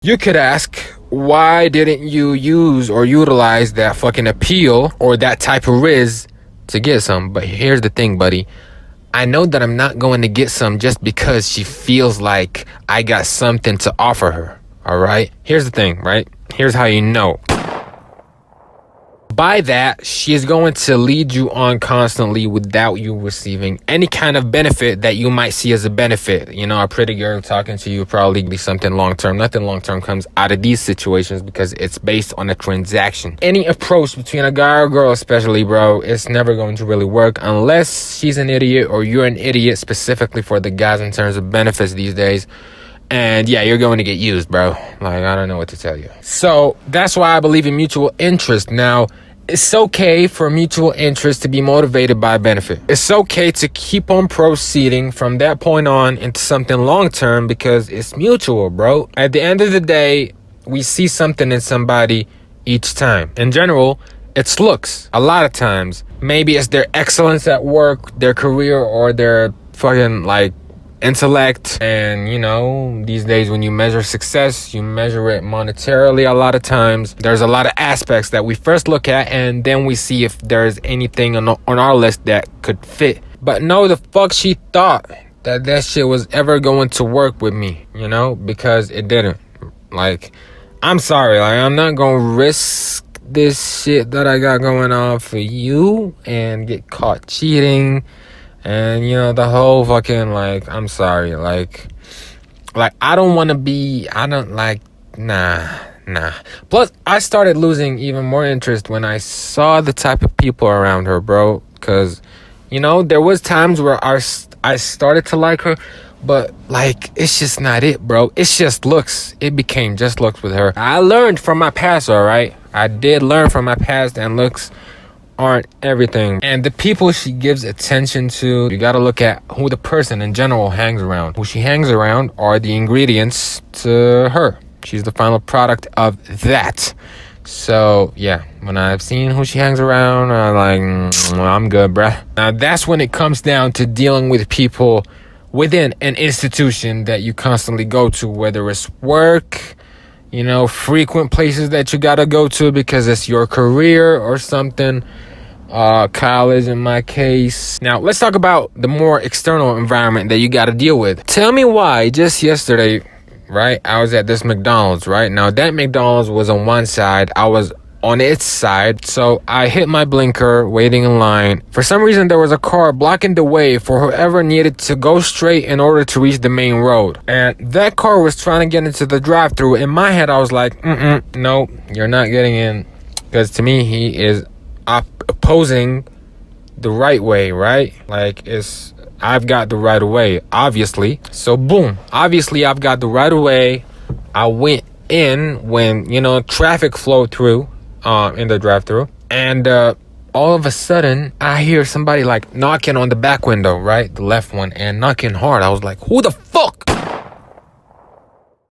You could ask, why didn't you use or utilize that fucking appeal or that type of riz to get some? But here's the thing, buddy. I know that I'm not going to get some just because she feels like I got something to offer her. All right? Here's the thing, right? Here's how you know. By that, she is going to lead you on constantly without you receiving any kind of benefit that you might see as a benefit. You know, a pretty girl talking to you probably be something long-term. Nothing long-term comes out of these situations because it's based on a transaction. Any approach between a guy or girl especially, bro, it's never going to really work unless she's an idiot or you're an idiot, specifically for the guys in terms of benefits these days. And yeah, you're going to get used, bro. Like, I don't know what to tell you. So that's why I believe in mutual interest. Now, it's okay for mutual interest to be motivated by benefit. It's okay to keep on proceeding from that point on into something long-term because it's mutual, bro. At the end of the day, we see something in somebody each time. In general, it's looks. A lot of times, maybe it's their excellence at work, their career, or their fucking, like, intellect. And you know, these days when you measure success, you measure it monetarily. A lot of times there's a lot of aspects that we first look at and then we see if there's anything on our list that could fit. But no, the fuck she thought that shit was ever going to work with me, you know, because it didn't. Like, I'm sorry, like, I'm not gonna risk this shit that I got going on for you and get caught cheating. And, you know, the whole fucking, like, I'm sorry, like, I don't want to be, I don't, like, nah. Plus, I started losing even more interest when I saw the type of people around her, bro. Because, you know, there was times where I started to like her, but, like, it's just not it, bro. It's just looks. It became just looks with her. I learned from my past, all right? I did learn from my past, and looks aren't everything. And the people she gives attention to, you gotta look at who the person in general hangs around. Who she hangs around are the ingredients to her. She's the final product of that. So yeah, when I've seen who she hangs around, I'm like, I'm good, bruh. Now that's when it comes down to dealing with people within an institution that you constantly go to, whether it's work, you know, frequent places that you gotta go to because it's your career or something. College in my case. Now let's talk about the more external environment that you got to deal with. Tell me why just yesterday, right, I was at this McDonald's, right? Now that McDonald's was on one side, I was on its side, so I hit my blinker waiting in line. For some reason there was a car blocking the way for whoever needed to go straight in order to reach the main road, and that car was trying to get into the drive-thru. In my head I was like, no, you're not getting in, because to me he is opposing the right way, right? Like, I've got the right of way, obviously. So boom, obviously I've got the right of way. I went in when, you know, traffic flowed through in the drive-thru, and all of a sudden I hear somebody like knocking on the back window, right, the left one, and knocking hard. I was like, who the fuck